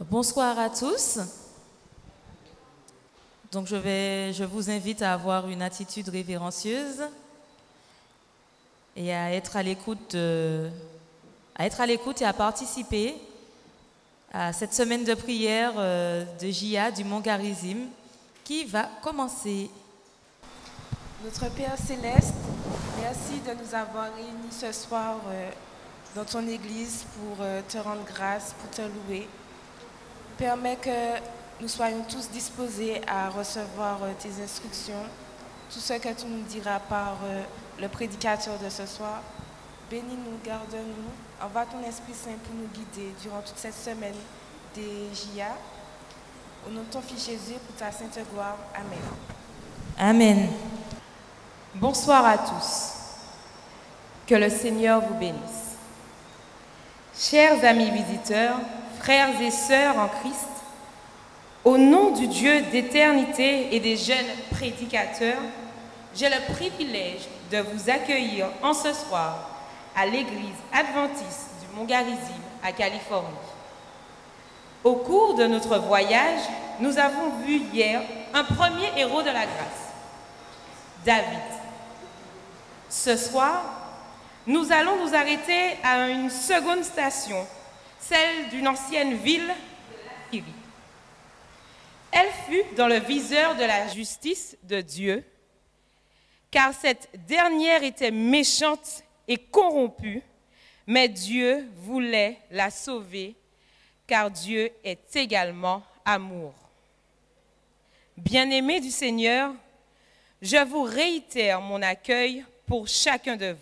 Bonsoir à tous. Donc je vous invite à avoir une attitude révérencieuse et à être à l'écoute et à participer à cette semaine de prière de JA du Mont Garizim qui va commencer. Notre Père Céleste, merci de nous avoir réunis ce soir dans ton Église pour te rendre grâce, pour te louer. Permets que nous soyons tous disposés à recevoir tes instructions, tout ce que tu nous diras par le prédicateur de ce soir. Bénis-nous, garde-nous, envoie ton Esprit Saint pour nous guider durant toute cette semaine des JA. Au nom de ton Fils Jésus, pour ta sainte gloire. Amen. Amen. Bonsoir à tous. Que le Seigneur vous bénisse. Chers amis visiteurs, frères et sœurs en Christ, au nom du Dieu d'éternité et des jeunes prédicateurs, j'ai le privilège de vous accueillir en ce soir à l'église adventiste du Mont Garizim à Californie. Au cours de notre voyage, nous avons vu hier un premier héros de la grâce, David. Ce soir, nous allons nous arrêter à une seconde station, celle d'une ancienne ville de la Syrie. Elle fut dans le viseur de la justice de Dieu, car cette dernière était méchante et corrompue, mais Dieu voulait la sauver, car Dieu est également amour. Bien-aimés du Seigneur, je vous réitère mon accueil pour chacun de vous.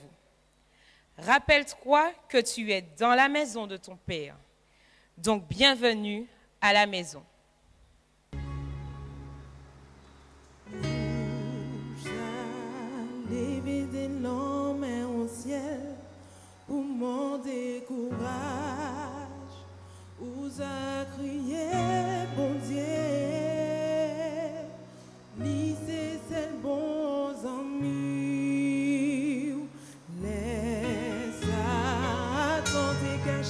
Rappelle-toi que tu es dans la maison de ton Père. Donc, bienvenue à la maison. Lever des mains au ciel pour m'en décourage. Vous a crié, bon Dieu, lisez ces bons amis.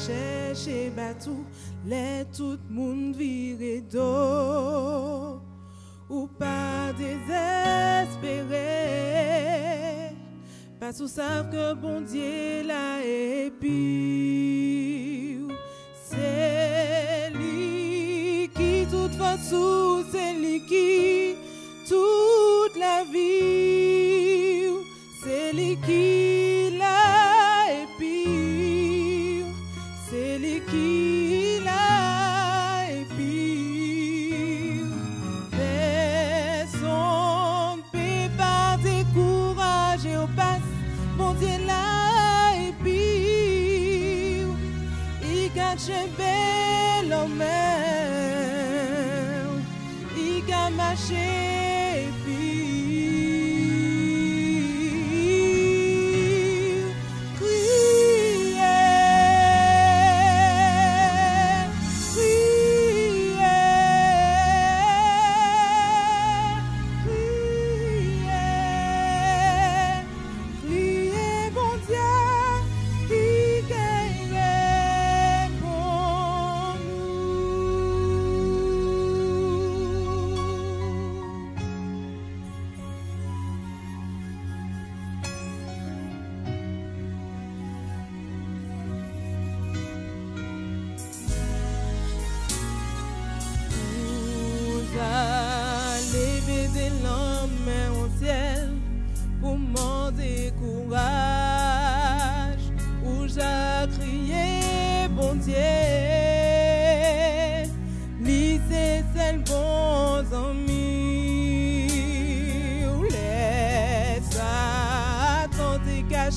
Chercher batou, les tout monde viré d'eau, ou pas désespéré, parce qu'ils savent que bon Dieu l'a et puis c'est lui qui toute façon, c'est lui qui toute la vie, c'est lui qui l'a et puis c'est lui qui l'a et puis personne ne peut pas décourager au passe, mon Dieu l'a et puis il cache l'homme, il a marché et puis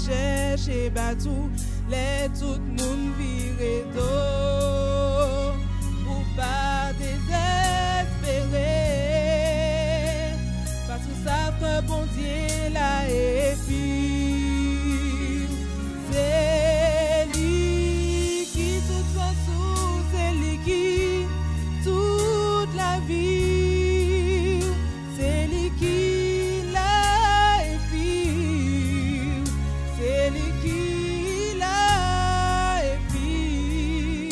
chercher batou, les tout monde viré d'eau, ou pas désespéré, parce que ça que bon Dieu l'a et puis c'est lui qui toute façon, c'est lui qui toute la vie, c'est lui qui l'a et puis c'est lui qui l'a et puis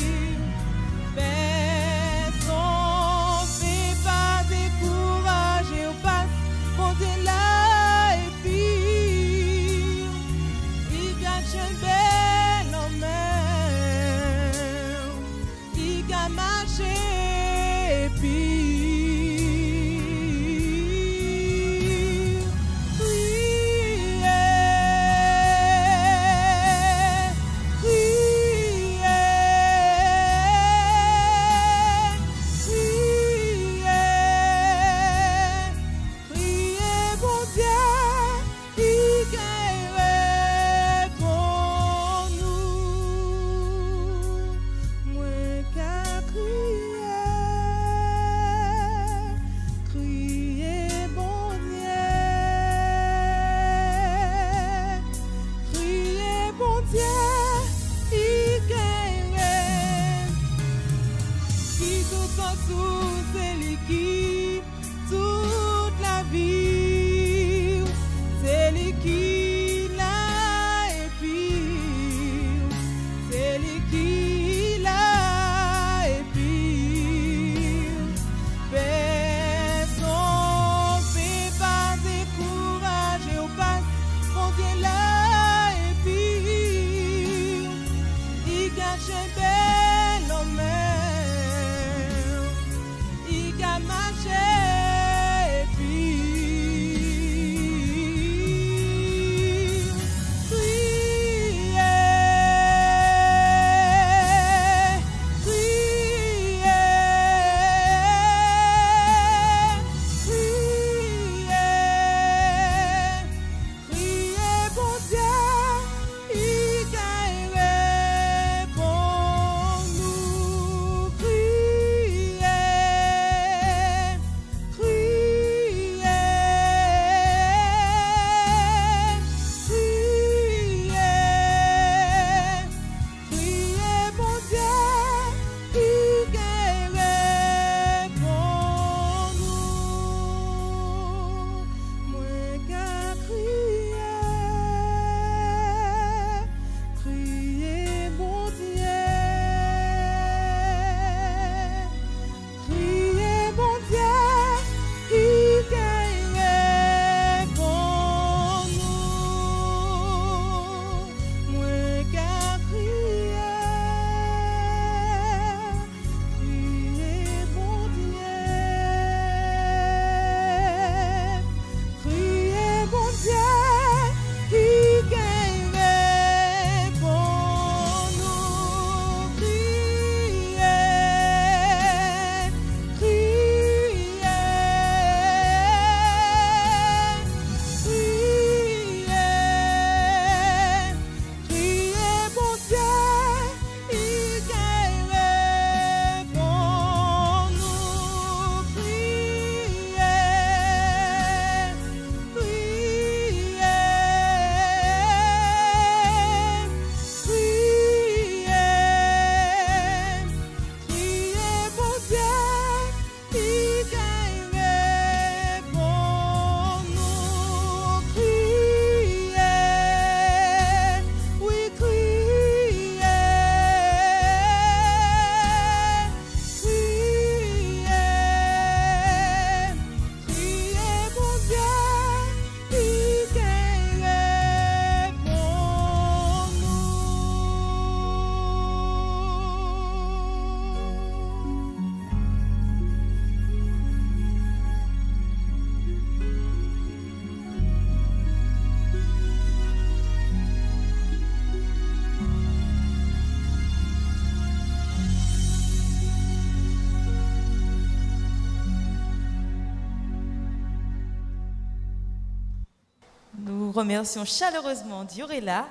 remercions chaleureusement Diorella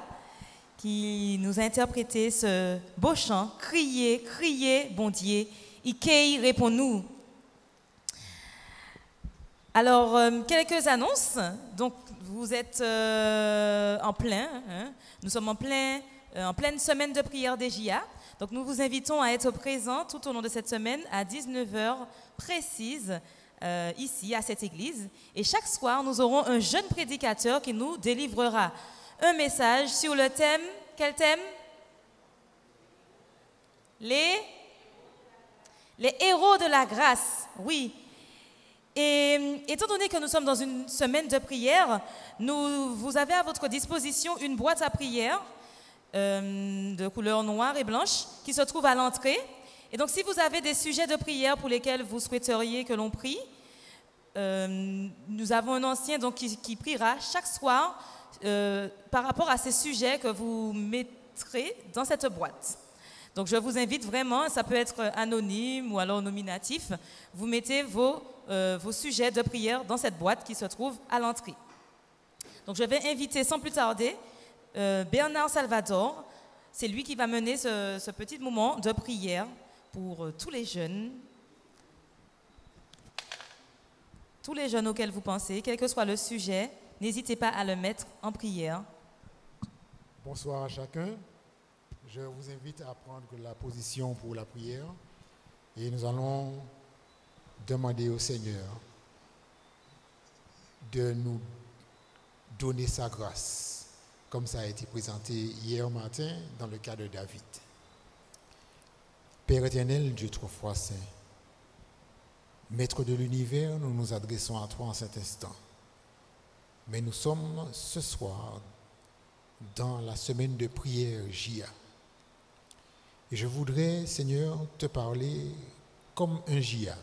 qui nous a interprété ce beau chant. Criez, criez, bon Dieu, Ikei, réponds-nous. Alors, quelques annonces. Donc, vous êtes en plein, hein? Nous sommes en pleine semaine de prière des JA. Donc, nous vous invitons à être présents tout au long de cette semaine à 19h précise, ici, à cette église. Et chaque soir, nous aurons un jeune prédicateur qui nous délivrera un message sur le thème. Quel thème? Les héros de la grâce, oui. Et étant donné que nous sommes dans une semaine de prière, vous avez à votre disposition une boîte à prière de couleur noire et blanche qui se trouve à l'entrée. Et donc, si vous avez des sujets de prière pour lesquels vous souhaiteriez que l'on prie, nous avons un ancien donc, qui priera chaque soir par rapport à ces sujets que vous mettrez dans cette boîte. Donc, je vous invite vraiment, ça peut être anonyme ou alors nominatif, vous mettez vos sujets de prière dans cette boîte qui se trouve à l'entrée. Donc, je vais inviter sans plus tarder Bernard Salvador. C'est lui qui va mener ce petit moment de prière pour tous les jeunes auxquels vous pensez, quel que soit le sujet, n'hésitez pas à le mettre en prière. Bonsoir à chacun. Je vous invite à prendre la position pour la prière et nous allons demander au Seigneur de nous donner sa grâce, comme ça a été présenté hier matin dans le cas de David. Père éternel, Dieu trois fois saint, Maître de l'univers, nous nous adressons à toi en cet instant. Mais nous sommes ce soir dans la semaine de prière JIA. Et je voudrais, Seigneur, te parler comme un JIA.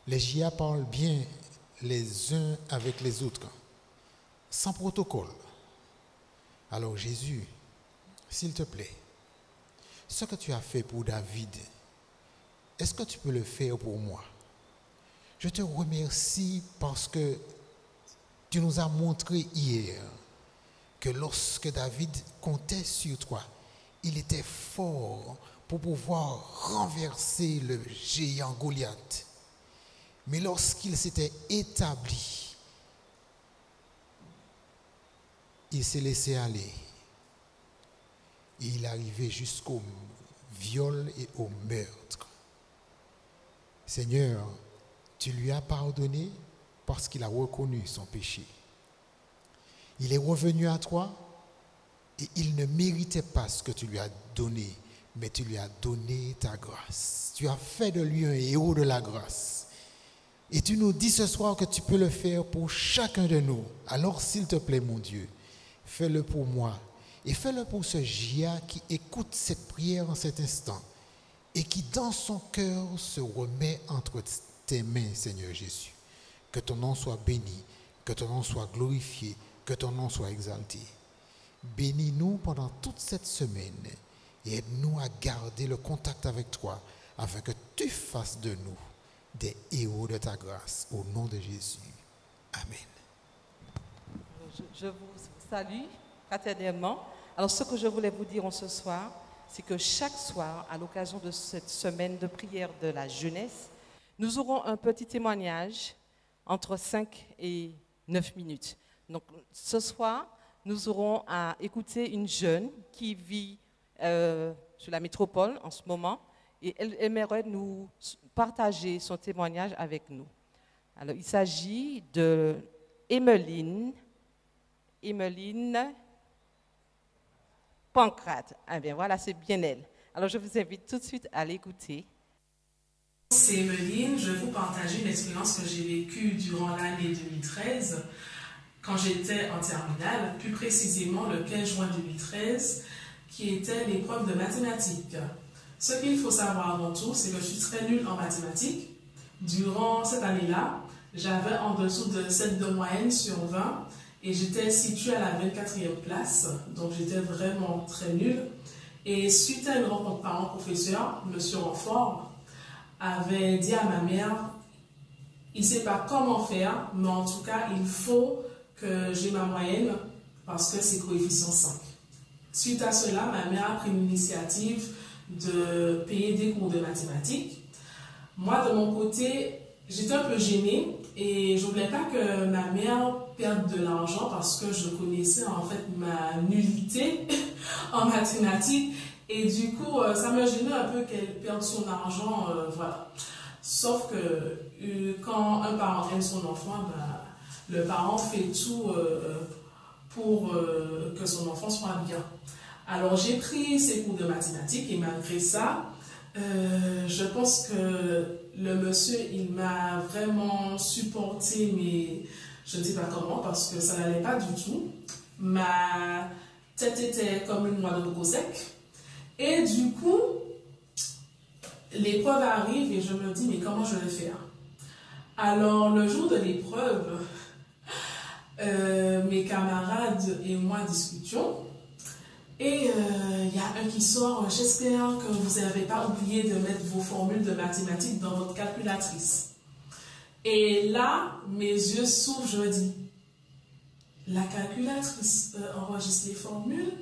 Les JIA parlent bien les uns avec les autres, sans protocole. Alors Jésus, s'il te plaît, ce que tu as fait pour David, est-ce que tu peux le faire pour moi? Je te remercie parce que tu nous as montré hier que lorsque David comptait sur toi, il était fort pour pouvoir renverser le géant Goliath. Mais lorsqu'il s'était établi, il s'est laissé aller. Et il arrivait jusqu'au viol et au meurtre. Seigneur, tu lui as pardonné parce qu'il a reconnu son péché. Il est revenu à toi et il ne méritait pas ce que tu lui as donné, mais tu lui as donné ta grâce. Tu as fait de lui un héros de la grâce. Et tu nous dis ce soir que tu peux le faire pour chacun de nous. Alors s'il te plaît, mon Dieu, fais-le pour moi et fais-le pour ce JIA qui écoute cette prière en cet instant et qui dans son cœur se remet entre tes mains, Seigneur Jésus. Que ton nom soit béni, que ton nom soit glorifié, que ton nom soit exalté. Bénis-nous pendant toute cette semaine et aide-nous à garder le contact avec toi afin que tu fasses de nous des héros de ta grâce. Au nom de Jésus. Amen. Je vous salue fraternellement. Alors ce que je voulais vous dire ce soir, c'est que chaque soir, à l'occasion de cette semaine de prière de la jeunesse, nous aurons un petit témoignage entre 5 et 9 minutes. Donc ce soir, nous aurons à écouter une jeune qui vit sur la métropole en ce moment et elle aimerait nous partager son témoignage avec nous. Alors il s'agit de Emeline Pancrate. Ah bien voilà, c'est bien elle. Alors je vous invite tout de suite à l'écouter. C'est Emeline, je vais vous partager une expérience que j'ai vécue durant l'année 2013, quand j'étais en terminale, plus précisément le 15 juin 2013, qui était l'épreuve de mathématiques. Ce qu'il faut savoir avant tout, c'est que je suis très nulle en mathématiques. Durant cette année-là, j'avais en dessous de 7 de moyenne sur 20 et j'étais située à la 24e place, donc j'étais vraiment très nulle. Et suite à une rencontre parent-professeur, M. Renfort avait dit à ma mère, il ne sait pas comment faire, mais en tout cas, il faut que j'ai ma moyenne parce que c'est coefficient 5. Suite à cela, ma mère a pris l'initiative de payer des cours de mathématiques. Moi, de mon côté, j'étais un peu gênée et je ne voulais pas que ma mère perde de l'argent parce que je connaissais en fait ma nullité en mathématiques et du coup, ça me gênait un peu qu'elle perde son argent, voilà. Sauf que quand un parent aime son enfant, le parent fait tout pour que son enfant soit bien. Alors j'ai pris ces cours de mathématiques et malgré ça, je pense que le monsieur, il m'a vraiment supporté, mais je ne sais pas comment parce que ça n'allait pas du tout. Ma tête était comme une noix de coco sec. Et du coup, l'épreuve arrive et je me dis, mais comment je vais faire? Alors, le jour de l'épreuve, mes camarades et moi discutions. Et il y a un qui sort, j'espère que vous n'avez pas oublié de mettre vos formules de mathématiques dans votre calculatrice. Et là, mes yeux s'ouvrent, je me dis, la calculatrice enregistre les formules.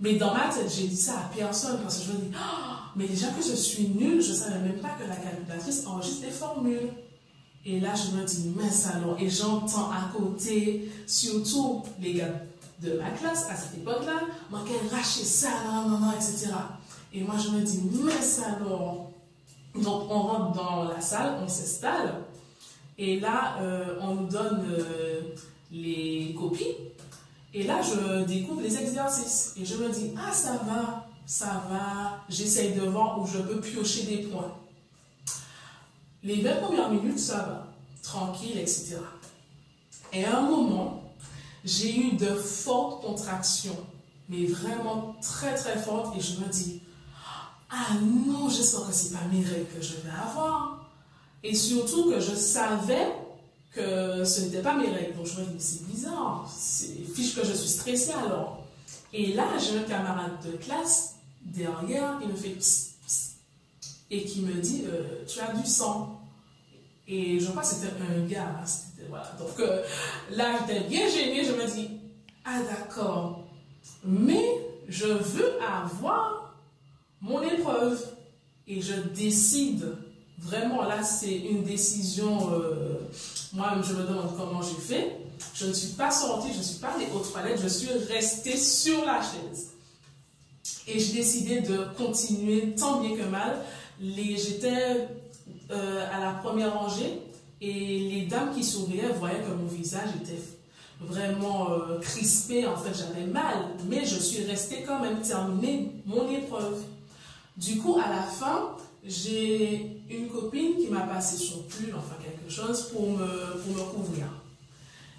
Mais dans ma tête, j'ai dit ça à personne parce que je me dis, oh, mais déjà que je suis nulle, je ne savais même pas que la calculatrice enregistre les formules. Et là, je me dis, mince alors, et j'entends à côté, surtout les gars de ma classe à cette époque-là, manquaient racher ça, non, etc. Et moi, je me dis, mince alors. Donc, on rentre dans la salle, on s'installe, et là, on nous donne les copies. Et là, je découvre les exercices. Et je me dis, ah, ça va, j'essaye de voir où je peux piocher des points. Les 20 premières minutes, ça va, tranquille, etc. Et à un moment, j'ai eu de fortes contractions, mais vraiment très très fortes, et je me dis, ah non, j'espère que ce n'est pas mes règles que je vais avoir. Et surtout que je savais que ce n'était pas mes règles. Donc je me dis, c'est bizarre, c'est fiche que je suis stressée alors. Et là, j'ai un camarade de classe derrière qui me fait psst, psst, et qui me dit, tu as du sang. Et je crois que c'était un gars. Hein, voilà. Donc là, j'étais bien gênée, je me dis, ah d'accord, mais je veux avoir mon épreuve. Et je décide, vraiment là, c'est une décision, moi-même je me demande comment j'ai fait. Je ne suis pas sortie, je ne suis pas allée aux toilettes, je suis restée sur la chaise. Et j'ai décidé de continuer tant bien que mal. J'étais à la première rangée et les dames qui souriaient voyaient que mon visage était vraiment crispé. En fait, j'avais mal, mais je suis restée quand même terminer mon épreuve. Du coup, à la fin, j'ai une copine qui m'a passé son pull, enfin quelque chose, pour me couvrir.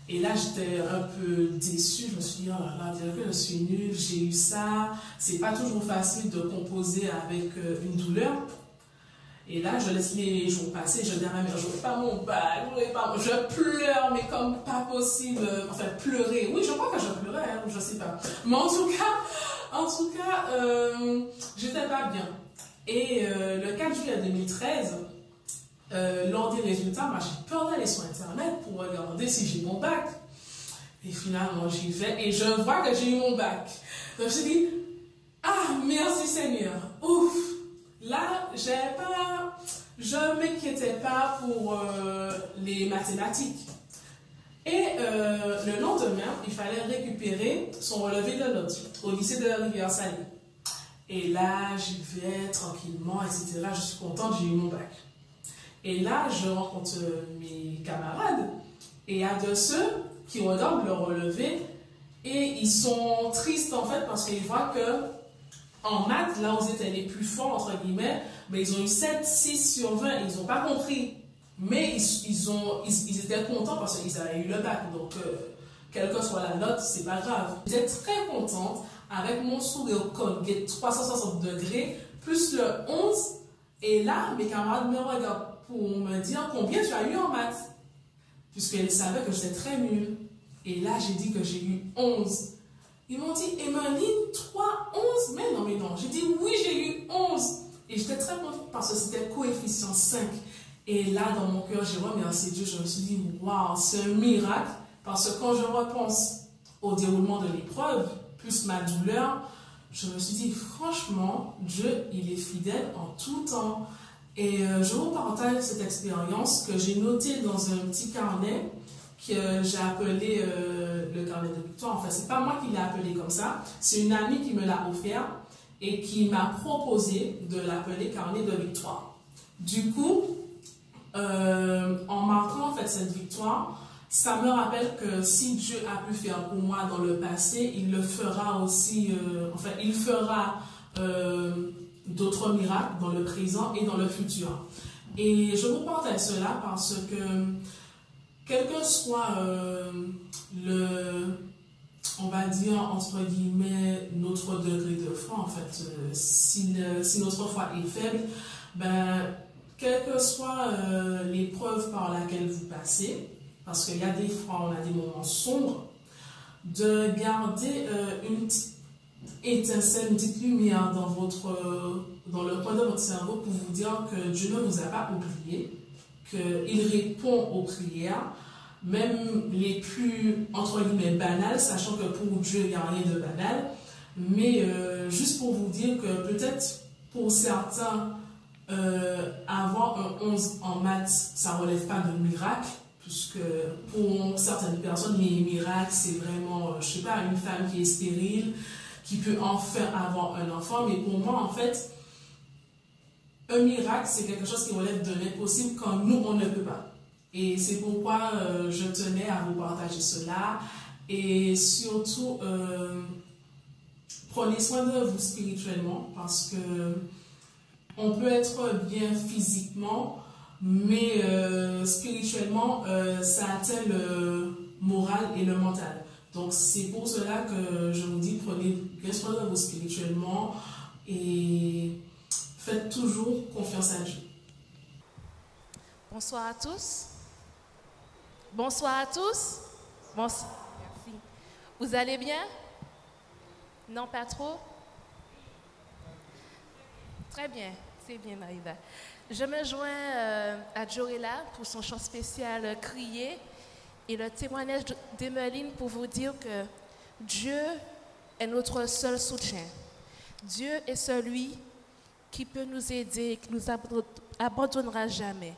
Et là, j'étais un peu déçue. Je me suis dit, oh là là, dire que je suis nulle, j'ai eu ça. C'est pas toujours facile de composer avec une douleur. Et là, je laisse les jours passer. Je dis à ma mère, je veux pas mon bac, je pleure, mais comme pas possible. Enfin, pleurer. Oui, je crois que je pleurais, hein, je sais pas. Mais en tout cas, j'étais pas bien. Et le 4 juillet 2013, lors des résultats, moi j'ai peur d'aller sur Internet pour regarder si j'ai mon bac. Et finalement, j'y vais et je vois que j'ai eu mon bac. Donc je me suis dit, ah, merci Seigneur. Ouf! Là, je ne m'inquiétais pas pour les mathématiques. Et le lendemain, il fallait récupérer son relevé de notes au lycée de la Rivière-Salée. Et là, j'y vais tranquillement, etc. Je suis contente, j'ai eu mon bac. Et là, je rencontre mes camarades. Et il y a de ceux qui regardent le relevé et ils sont tristes en fait parce qu'ils voient que en maths, là où ils étaient les plus forts, entre guillemets, mais ils ont eu 7, 6 sur 20, ils n'ont pas compris. Mais ils étaient contents parce qu'ils avaient eu le bac. Donc, quelle que soit la note, c'est pas grave. J'étais très contente avec mon sourire Colgate 360 degrés, plus le 11. Et là, mes camarades me regardent pour me dire combien tu as eu en maths. Puisqu'elles savaient que j'étais très nulle. Et là, j'ai dit que j'ai eu 11. Ils m'ont dit, Emmeline, 3, 11? Mais non. J'ai dit, oui, j'ai eu 11. Et j'étais très contente parce que c'était coefficient 5. Et là, dans mon cœur, j'ai remercié Dieu. Je me suis dit, waouh, c'est un miracle. Parce que quand je repense au déroulement de l'épreuve, plus ma douleur, je me suis dit, franchement, Dieu, il est fidèle en tout temps. Et je vous partage cette expérience que j'ai notée dans un petit carnet que j'ai appelé le carnet de victoire. Enfin, c'est pas moi qui l'ai appelé comme ça, c'est une amie qui me l'a offert et qui m'a proposé de l'appeler carnet de victoire. Du coup, en marquant en fait cette victoire, ça me rappelle que si Dieu a pu faire pour moi dans le passé, il le fera aussi, il fera d'autres miracles dans le présent et dans le futur. Et je vous partage cela parce que quel que soit on va dire, entre guillemets, notre degré de foi, en fait. Si notre foi est faible, ben, quelle que soit l'épreuve par laquelle vous passez, parce qu'il y a des fois, on a des moments sombres, de garder une petite étincelle, une petite lumière dans le coin de votre cerveau pour vous dire que Dieu ne vous a pas oublié, qu'il répond aux prières, même les plus, entre guillemets, banales, sachant que pour Dieu, il n'y a rien de banal, mais juste pour vous dire que peut-être pour certains, avoir un 11 en maths, ça ne relève pas de miracle, puisque pour certaines personnes, les miracles, c'est vraiment, je ne sais pas, une femme qui est stérile, qui peut enfin avoir un enfant, mais pour moi, en fait, un miracle, c'est quelque chose qui relève de l'impossible quand nous, on ne peut pas. Et c'est pourquoi je tenais à vous partager cela. Et surtout, prenez soin de vous spirituellement, parce que on peut être bien physiquement, mais spirituellement, ça atteint le moral et le mental. Donc c'est pour cela que je vous dis, prenez bien soin de vous spirituellement et faites toujours confiance à Dieu. Bonsoir à tous. Bonsoir à tous. Bonsoir. Merci. Vous allez bien? Non, pas trop? Très bien. C'est bien, Maïva. Je me joins à Jorella pour son chant spécial « Crier » et le témoignage d'Emeline pour vous dire que Dieu est notre seul soutien. Dieu est celui qui peut nous aider et qui nous abandonnera jamais.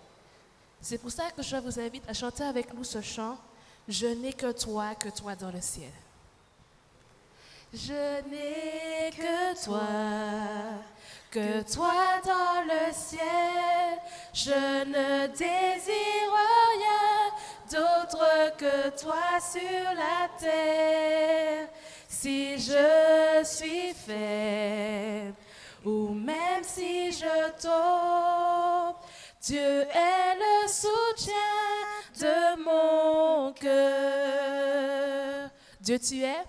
C'est pour ça que je vous invite à chanter avec nous ce chant « Je n'ai que toi dans le ciel ». Je n'ai que toi dans le ciel. Je ne désire rien d'autre que toi sur la terre. Si je suis faible ou même si je tombe, Dieu est le soutien de mon cœur. Dieu, tu es?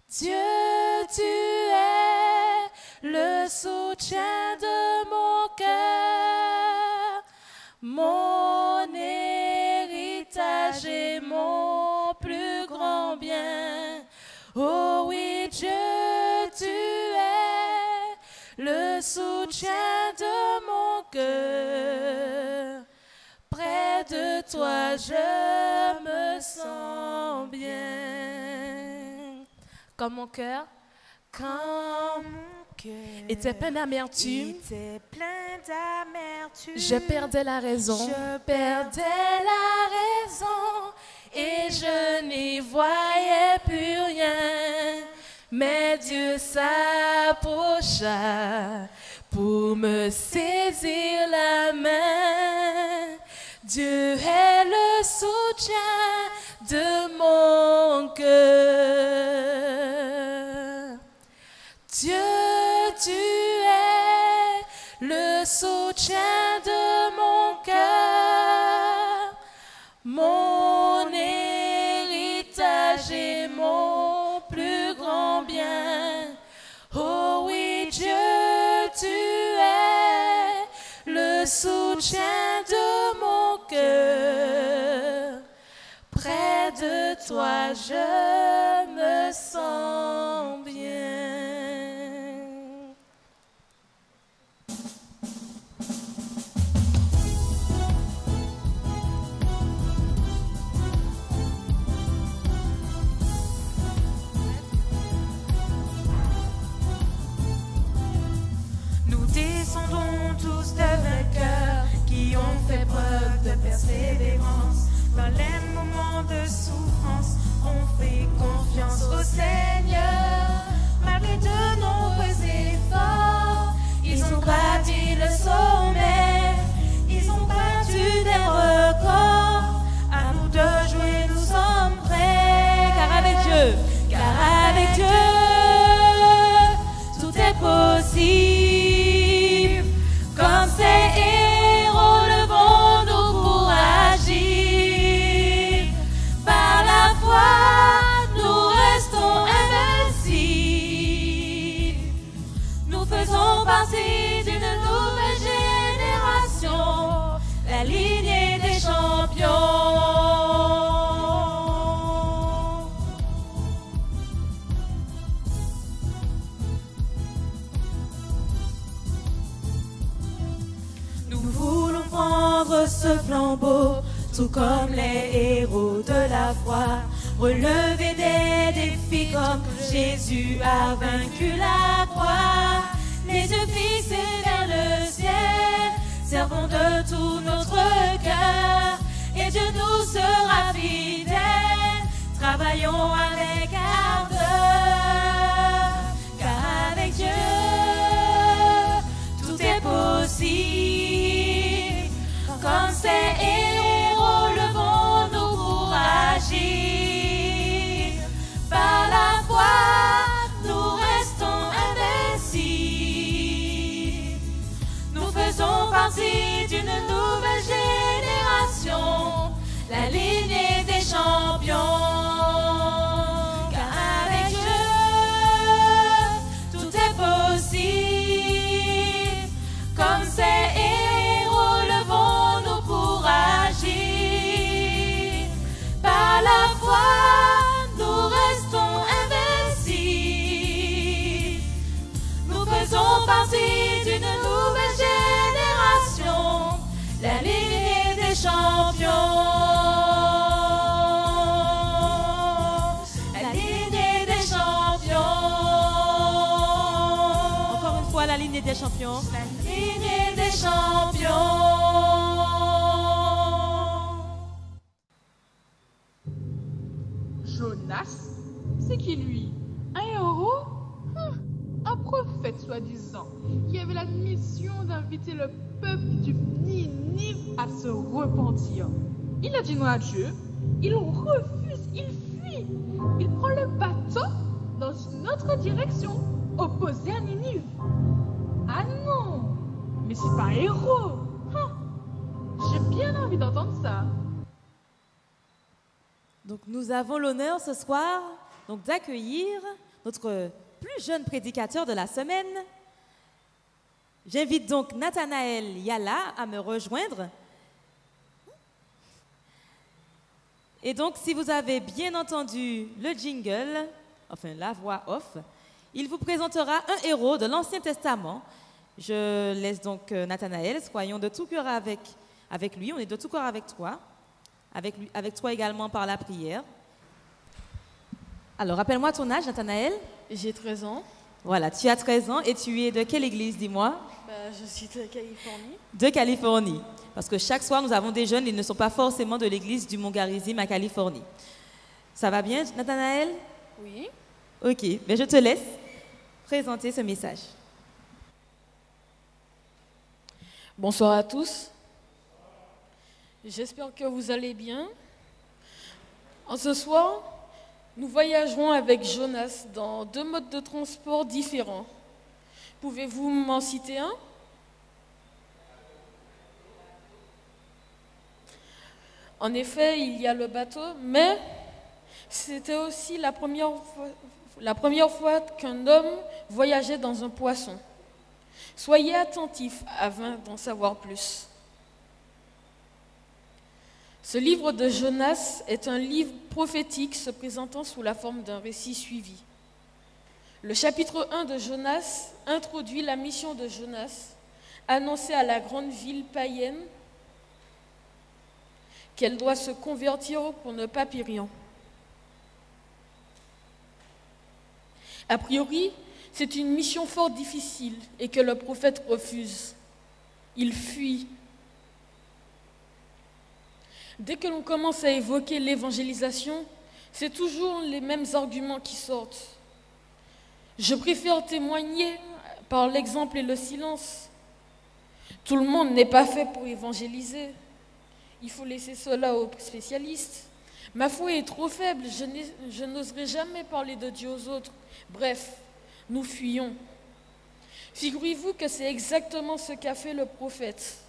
Dieu, tu es le soutien de mon cœur, mon héritage et mon plus grand bien. Oh oui, Dieu, tu es le soutien de mon cœur. Près de toi, je me sens bien. Comme mon cœur, quand mon cœur était plein d'amertume, je perdais la raison, et je n'y voyais plus rien. Mais Dieu s'approcha pour me saisir la main. Dieu est le soutien de mon cœur. Dieu, tu es le soutien de mon cœur, mon héritage et mon plus grand bien. Oh oui, Dieu, tu es le soutien de mon cœur. Près de toi, je me sens bien. Nous descendons tous de vainqueurs qui ont fait preuve de persévérance. Dans les moments de souffrance, on fait confiance au Seigneur. Malgré de nombreux efforts, ils ont gravi le sommet. Ils ont battu des records. À nous de jouer, nous sommes prêts. Car avec Dieu, tout est possible. Comme ces héros, levons-nous pour agir. Par la foi, nous restons prendre ce flambeau, tout comme les héros de la foi. Relever des défis comme Jésus a vaincu la croix. Les yeux fixés vers le ciel, servons de tout notre cœur, et Dieu nous sera fidèle. Travaillons avec ardeur, car avec Dieu tout est possible. Comme ces héros, levons-nous pour agir. Par la foi, nous restons invincibles. Nous faisons partie d'une nouvelle génération, la lignée des champions. Car avec Dieu, tout est possible. Comme ces héros, levons-nous pour agir. Par la foi, nous restons invincibles. Nous faisons partie d'une nouvelle génération, la lignée des champions. La lignée des champions. Encore une fois, la lignée des champions. La lignée des champions. Jonas? C'est qui lui? Un héros? Un prophète soi-disant, qui avait la mission d'inviter le peuple du Ninive à se repentir. Il a dit non à Dieu, il refuse, il fuit, il prend le bateau dans une autre direction, opposée à Ninive. Ah non, mais c'est pas un héros. J'ai bien envie d'entendre ça. Donc nous avons l'honneur ce soir d'accueillir notre plus jeune prédicateur de la semaine. J'invite donc Nathanaël Yala à me rejoindre. Et donc si vous avez bien entendu le jingle, enfin la voix off, il vous présentera un héros de l'Ancien Testament. Je laisse donc Nathanaël, soyons de tout cœur avec lui, on est de tout cœur avec toi. Avec toi également par la prière. Alors, rappelle-moi ton âge, Nathanaël. J'ai 13 ans. Voilà, tu as 13 ans et tu es de quelle église, dis-moi? Je suis de Californie. De Californie. Parce que chaque soir, nous avons des jeunes, ils ne sont pas forcément de l'église du Mont Garizim à Californie. Ça va bien, Nathanaël? Oui. Ok, mais je te laisse présenter ce message. Bonsoir à tous. J'espère que vous allez bien. En ce soir, nous voyagerons avec Jonas dans 2 modes de transport différents. Pouvez-vous m'en citer un? En effet, il y a le bateau, mais c'était aussi la première fois qu'un homme voyageait dans un poisson. Soyez attentifs afin d'en savoir plus. Ce livre de Jonas est un livre prophétique se présentant sous la forme d'un récit suivi. Le chapitre 1 de Jonas introduit la mission de Jonas, annoncée à la grande ville païenne qu'elle doit se convertir pour ne pas périr. A priori, c'est une mission fort difficile et que le prophète refuse. Il fuit. Dès que l'on commence à évoquer l'évangélisation, c'est toujours les mêmes arguments qui sortent. Je préfère témoigner par l'exemple et le silence. Tout le monde n'est pas fait pour évangéliser. Il faut laisser cela aux spécialistes. Ma foi est trop faible, je n'oserai jamais parler de Dieu aux autres. Bref, nous fuyons. Figurez-vous que c'est exactement ce qu'a fait le prophète.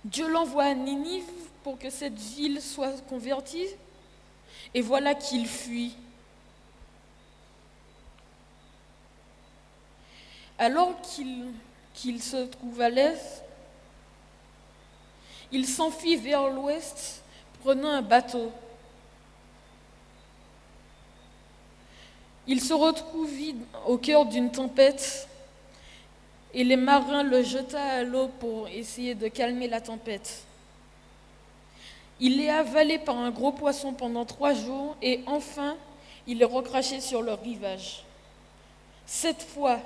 Dieu l'envoie à Ninive pour que cette ville soit convertie, et voilà qu'il fuit. Alors qu'il se trouve à l'est, il s'enfuit vers l'ouest, prenant un bateau. Il se retrouve au cœur d'une tempête. et les marins le jeta à l'eau pour essayer de calmer la tempête. Il est avalé par un gros poisson pendant 3 jours et enfin, il est recraché sur le rivage. Cette fois,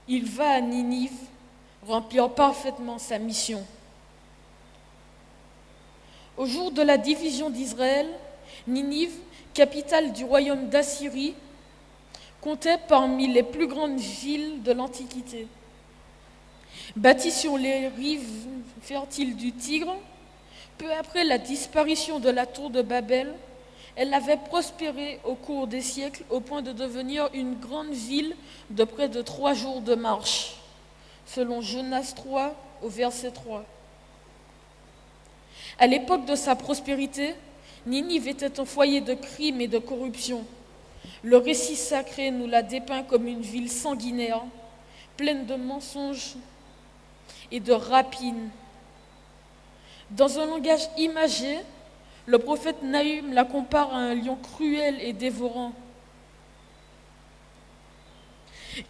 il va à Ninive remplir parfaitement sa mission. Au jour de la division d'Israël, Ninive, capitale du royaume d'Assyrie, comptait parmi les plus grandes villes de l'Antiquité. Bâtie sur les rives fertiles du Tigre, peu après la disparition de la tour de Babel, elle avait prospéré au cours des siècles au point de devenir une grande ville de près de 3 jours de marche, selon Jonas 3 au verset 3. À l'époque de sa prospérité, Ninive était un foyer de crimes et de corruption. Le récit sacré nous la dépeint comme une ville sanguinaire, pleine de mensonges et de rapines. Dans un langage imagé, le prophète Nahum la compare à un lion cruel et dévorant.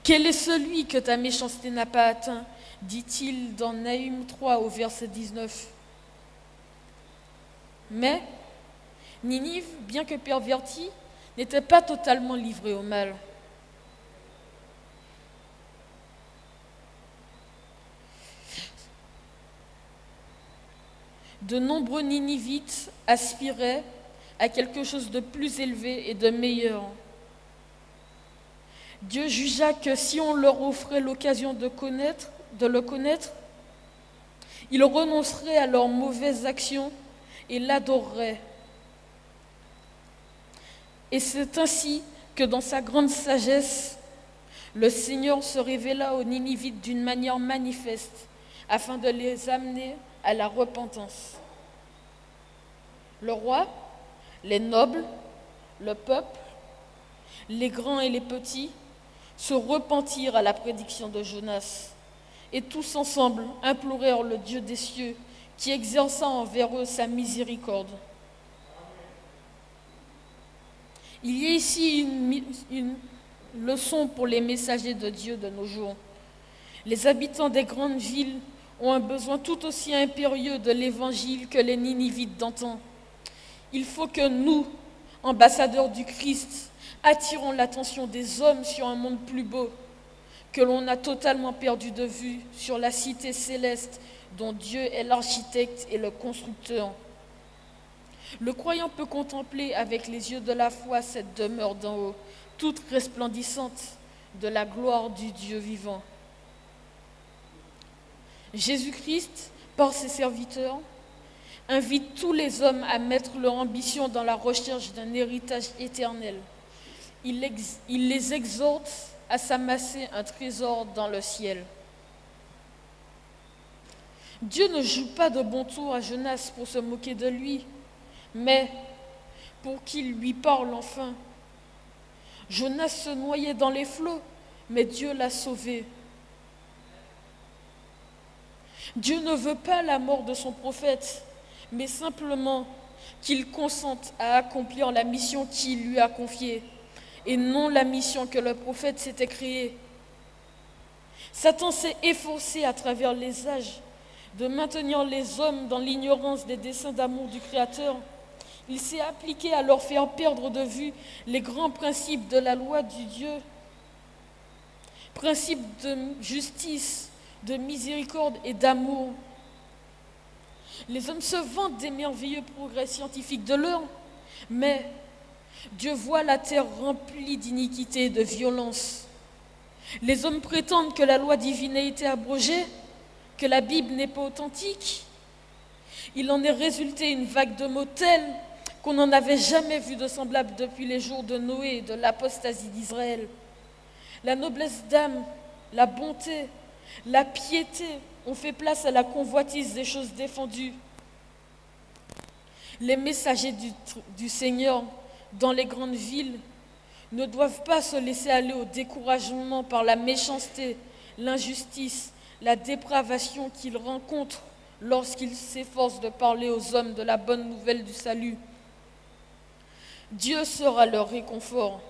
Quel est celui que ta méchanceté n'a pas atteint, dit-il dans Nahum 3 au verset 19. Mais Ninive, bien que pervertie, n'était pas totalement livrée au mal. De nombreux Ninivites aspiraient à quelque chose de plus élevé et de meilleur. Dieu jugea que si on leur offrait l'occasion de le connaître, ils renonceraient à leurs mauvaises actions et l'adoreraient. Et c'est ainsi que dans sa grande sagesse, le Seigneur se révéla aux Ninivites d'une manière manifeste afin de les amener à la repentance. Le roi, les nobles, le peuple, les grands et les petits se repentirent à la prédiction de Jonas et tous ensemble implorèrent le Dieu des cieux qui exerça envers eux sa miséricorde. Il y a ici une leçon pour les messagers de Dieu de nos jours. Les habitants des grandes villes ont un besoin tout aussi impérieux de l'évangile que les Ninivites d'antan. Il faut que nous, ambassadeurs du Christ, attirons l'attention des hommes sur un monde plus beau, que l'on a totalement perdu de vue sur la cité céleste dont Dieu est l'architecte et le constructeur. Le croyant peut contempler avec les yeux de la foi cette demeure d'en haut, toute resplendissante de la gloire du Dieu vivant. Jésus-Christ, par ses serviteurs, invite tous les hommes à mettre leur ambition dans la recherche d'un héritage éternel. Il les exhorte à s'amasser un trésor dans le ciel. Dieu ne joue pas de bon tour à Jonas pour se moquer de lui, mais pour qu'il lui parle enfin. Jonas se noyait dans les flots, mais Dieu l'a sauvé. Dieu ne veut pas la mort de son prophète, mais simplement qu'il consente à accomplir la mission qu'il lui a confiée, et non la mission que le prophète s'était créée. Satan s'est efforcé à travers les âges de maintenir les hommes dans l'ignorance des desseins d'amour du Créateur. Il s'est appliqué à leur faire perdre de vue les grands principes de la loi du Dieu, principes de justice, de miséricorde et d'amour. Les hommes se vantent des merveilleux progrès scientifiques de l'heure, mais Dieu voit la terre remplie d'iniquité et de violence. Les hommes prétendent que la loi divine a été abrogée, que la Bible n'est pas authentique. Il en est résulté une vague de mots tels qu'on n'en avait jamais vu de semblable depuis les jours de Noé et de l'apostasie d'Israël. La noblesse d'âme, la bonté, la piété ont fait place à la convoitise des choses défendues. Les messagers du Seigneur dans les grandes villes ne doivent pas se laisser aller au découragement par la méchanceté, l'injustice, la dépravation qu'ils rencontrent lorsqu'ils s'efforcent de parler aux hommes de la bonne nouvelle du salut. Dieu sera leur réconfort.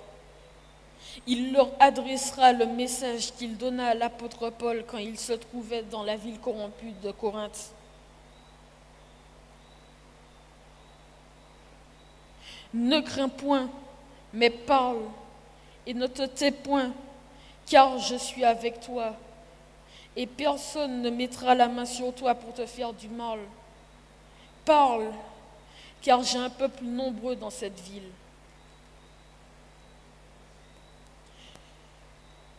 Il leur adressera le message qu'il donna à l'apôtre Paul quand il se trouvait dans la ville corrompue de Corinthe. Ne crains point, mais parle, et ne te tais point, car je suis avec toi, et personne ne mettra la main sur toi pour te faire du mal. Parle, car j'ai un peuple nombreux dans cette ville.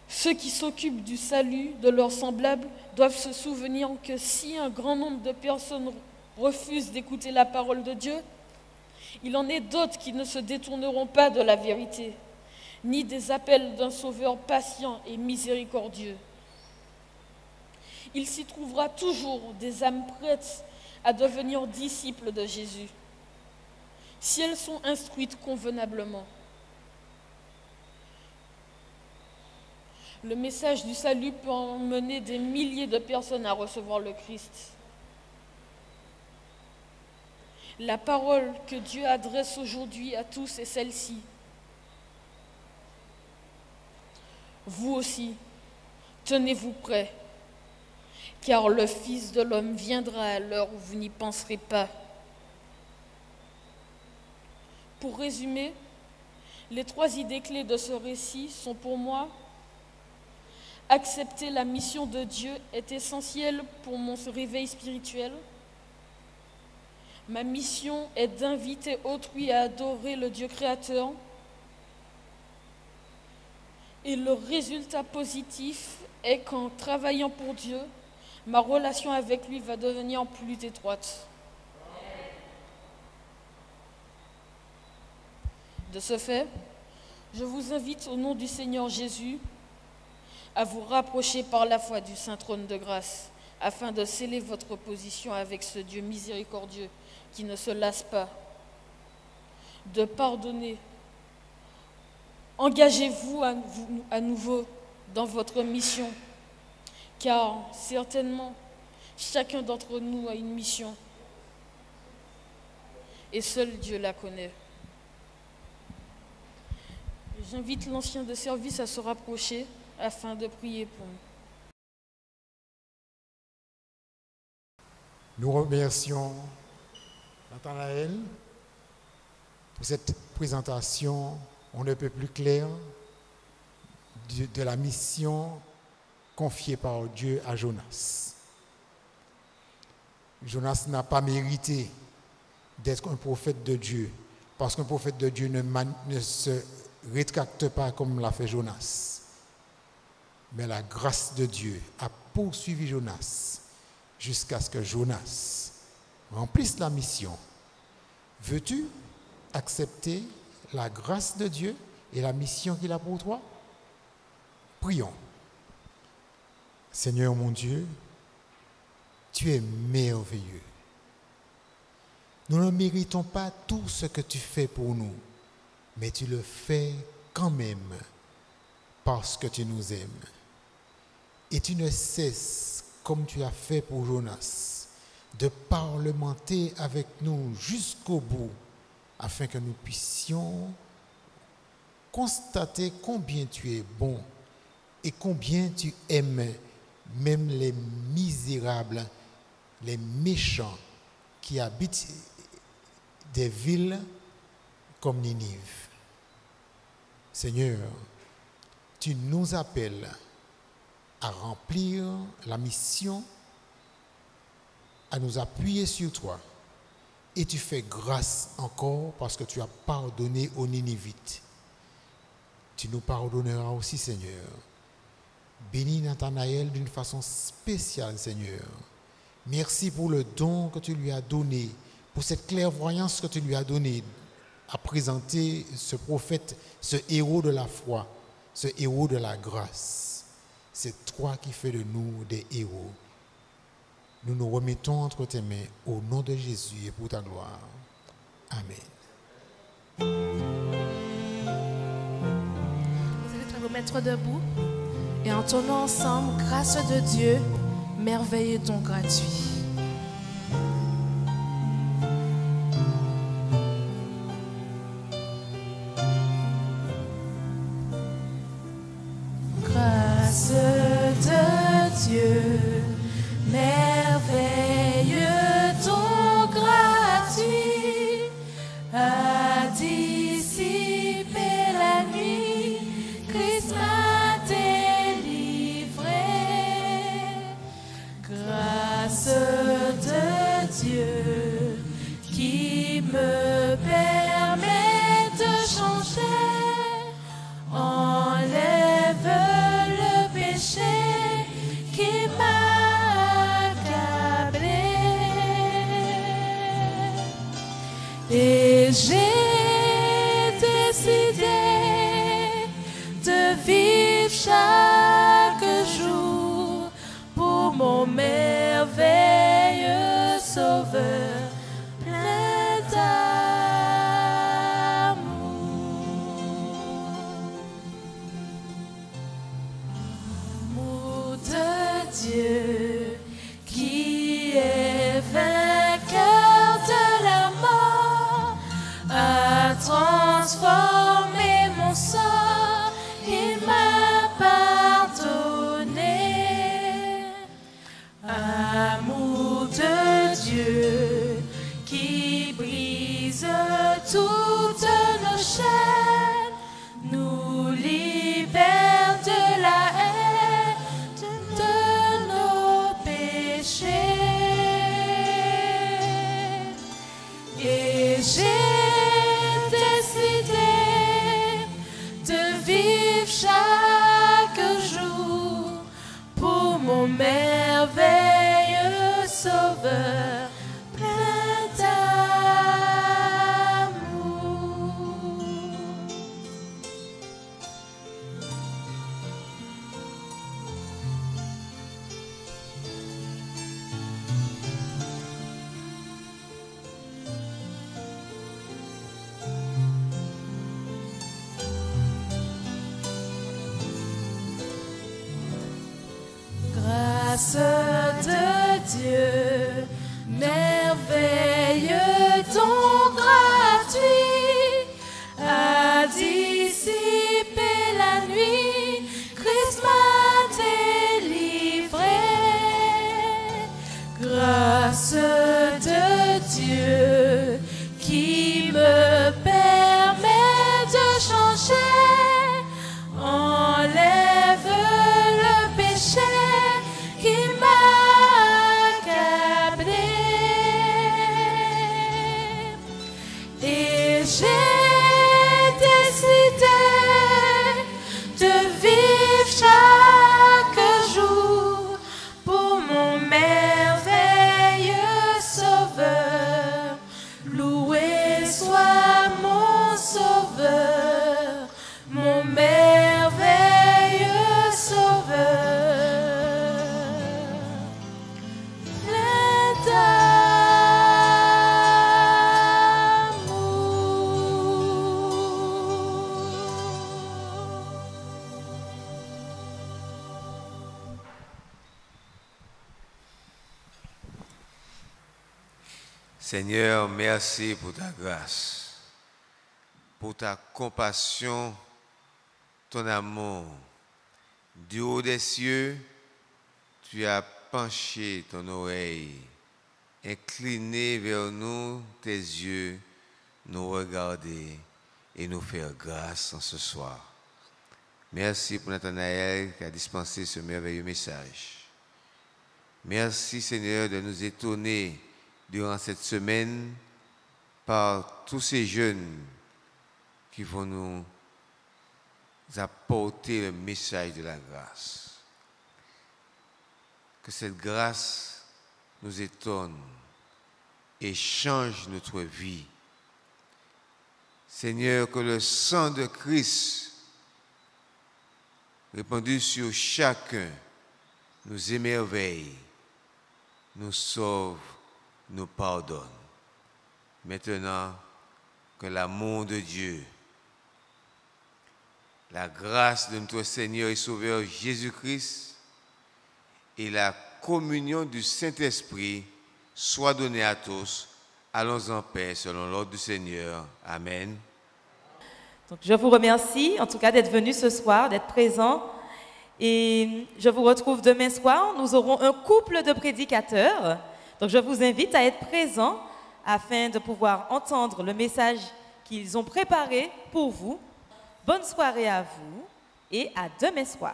Ceux qui s'occupent du salut de leurs semblables doivent se souvenir que si un grand nombre de personnes refusent d'écouter la parole de Dieu, il en est d'autres qui ne se détourneront pas de la vérité, ni des appels d'un sauveur patient et miséricordieux. Il s'y trouvera toujours des âmes prêtes à devenir disciples de Jésus, si elles sont instruites convenablement. Le message du salut peut emmener des milliers de personnes à recevoir le Christ. La parole que Dieu adresse aujourd'hui à tous est celle-ci. Vous aussi, tenez-vous prêts, car le Fils de l'homme viendra à l'heure où vous n'y penserez pas. Pour résumer, les 3 idées clés de ce récit sont pour moi: accepter la mission de Dieu est essentiel pour mon réveil spirituel. Ma mission est d'inviter autrui à adorer le Dieu créateur. Et le résultat positif est qu'en travaillant pour Dieu, ma relation avec lui va devenir plus étroite. De ce fait, je vous invite au nom du Seigneur Jésus à vous rapprocher par la foi du Saint Trône de grâce, afin de sceller votre position avec ce Dieu miséricordieux qui ne se lasse pas de pardonner. Engagez-vous à nouveau dans votre mission, car certainement, chacun d'entre nous a une mission, et seul Dieu la connaît. J'invite l'ancien de service à se rapprocher afin de prier pour nous. Nous remercions Nathanaël pour cette présentation, on ne peut plus claire, de la mission confiée par Dieu à Jonas. Jonas n'a pas mérité d'être un prophète de Dieu, parce qu'un prophète de Dieu ne se rétracte pas comme l'a fait Jonas. Mais la grâce de Dieu a poursuivi Jonas jusqu'à ce que Jonas remplisse la mission. Veux-tu accepter la grâce de Dieu et la mission qu'il a pour toi? Prions. Seigneur mon Dieu, tu es merveilleux. Nous ne méritons pas tout ce que tu fais pour nous, mais tu le fais quand même parce que tu nous aimes. Et tu ne cesses, comme tu as fait pour Jonas, de parlementer avec nous jusqu'au bout, afin que nous puissions constater combien tu es bon et combien tu aimes même les misérables, les méchants qui habitent des villes comme Ninive. Seigneur, tu nous appelles à remplir la mission, à nous appuyer sur toi. Et tu fais grâce encore parce que tu as pardonné aux Ninivites. Tu nous pardonneras aussi, Seigneur. Bénis Nathanaël d'une façon spéciale, Seigneur. Merci pour le don que tu lui as donné, pour cette clairvoyance que tu lui as donnée à présenter ce prophète, ce héros de la foi, ce héros de la grâce. C'est toi qui fais de nous des héros. Nous nous remettons entre tes mains au nom de Jésus et pour ta gloire. Amen. Vous allez vous mettre debout et entonnons ensemble, grâce de Dieu, merveille et don gratuit. Grâce de Dieu qui me permet de changer, enlève le péché qui m'a accablé. Et j'ai décidé de vivre chaque jour pour mon merveilleux Sauveur, plein d'amour de Dieu qui est vainqueur de la mort, a transformé mon sort, il m'a pardonné. Amour de Dieu qui brise toutes nos chaînes, nous libère de la haine, de nos péchés. Et j'ai décidé de vivre chaque jour pour mon merveilleux Sauveur, plein d'amour. Grâce de Dieu, merveilleux don gratuit, a dissipé la nuit, Christ m'a délivré. Grâce de Dieu qui me permet de changer, enlève le péché qui m'a accablé. Et j'ai décidé de vivre chaque jour pour mon merveilleux Sauveur. Loué soit mon Sauveur, mon merveilleux Sauveur, plein d'amour. Seigneur, merci pour ta grâce, pour ta compassion, ton amour. Du haut des cieux, tu as penché ton oreille, incliné vers nous tes yeux, nous regarder et nous faire grâce en ce soir. Merci pour Nathanaël qui a dispensé ce merveilleux message. Merci Seigneur de nous étonner durant cette semaine par tous ces jeunes qui vont nous apporter le message de la grâce. Que cette grâce nous étonne et change notre vie. Seigneur, que le sang de Christ répandu sur chacun nous émerveille, nous sauve, nous pardonne. Maintenant, que l'amour de Dieu, la grâce de notre Seigneur et Sauveur Jésus-Christ et la communion du Saint-Esprit soient données à tous. Allons en paix selon l'ordre du Seigneur. Amen. Donc, je vous remercie en tout cas d'être venus ce soir, d'être présents. Et je vous retrouve demain soir. Nous aurons un couple de prédicateurs. Donc je vous invite à être présents afin de pouvoir entendre le message qu'ils ont préparé pour vous. Bonne soirée à vous et à demain soir.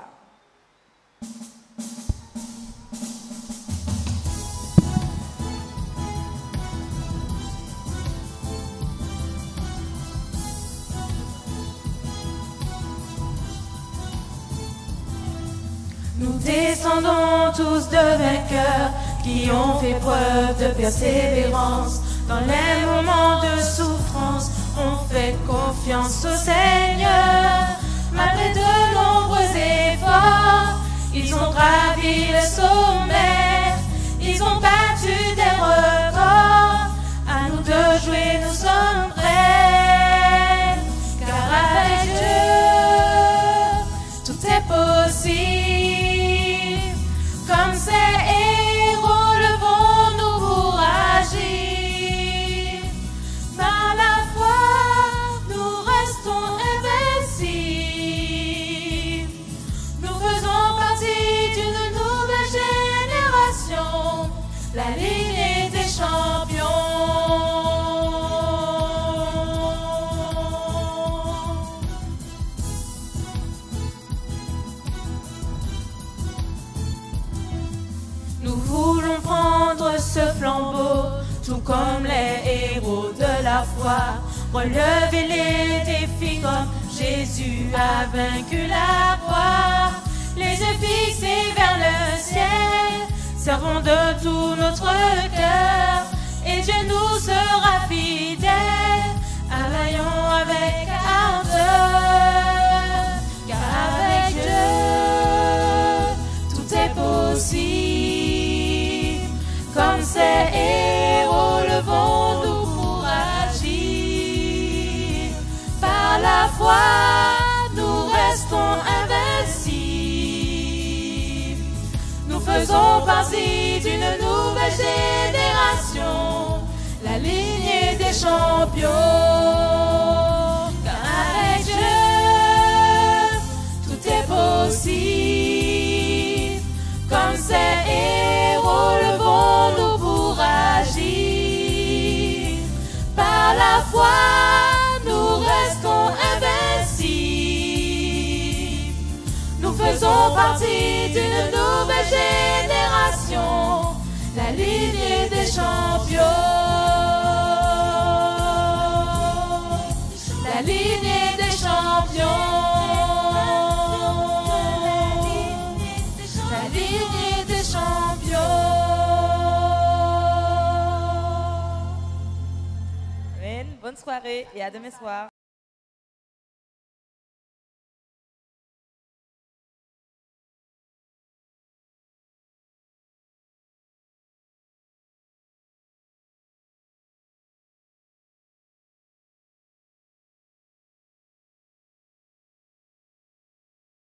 descendons tous de vainqueurs qui ont fait preuve de persévérance. Dans les moments de souffrance, on fait confiance au Seigneur. Malgré de nombreux efforts, ils ont gravi le sommet. Ils ont battu des records. À nous de jouer, nous sommes prêts. Car avec Dieu, tout est possible. Comme ces héros, levons-nous pour agir. Par la foi, nous restons invincibles. Nous faisons partie d'une nouvelle génération, la lignée des champions. Nous voulons prendre ce flambeau, tout comme les héros de la foi, relever les défis comme Jésus a vaincu la croix. Les yeux fixés vers le ciel, servons de tout notre cœur, et Dieu nous sera fidèle. Availlons avec ardeur, car avec Dieu, tout est possible. Comme ces héros, levons-nous pour agir. Par la foi, nous restons invincibles. Nous faisons partie d'une nouvelle génération, la lignée des champions. Car avec Dieu, tout est possible. Comme ces héros, levons-nous pour agir. Par la foi, nous restons invincibles. Nous faisons partie d'une nouvelle génération, la lignée des champions. La lignée des champions. La lignée des champions. Amen. Bonne soirée et à demain soir.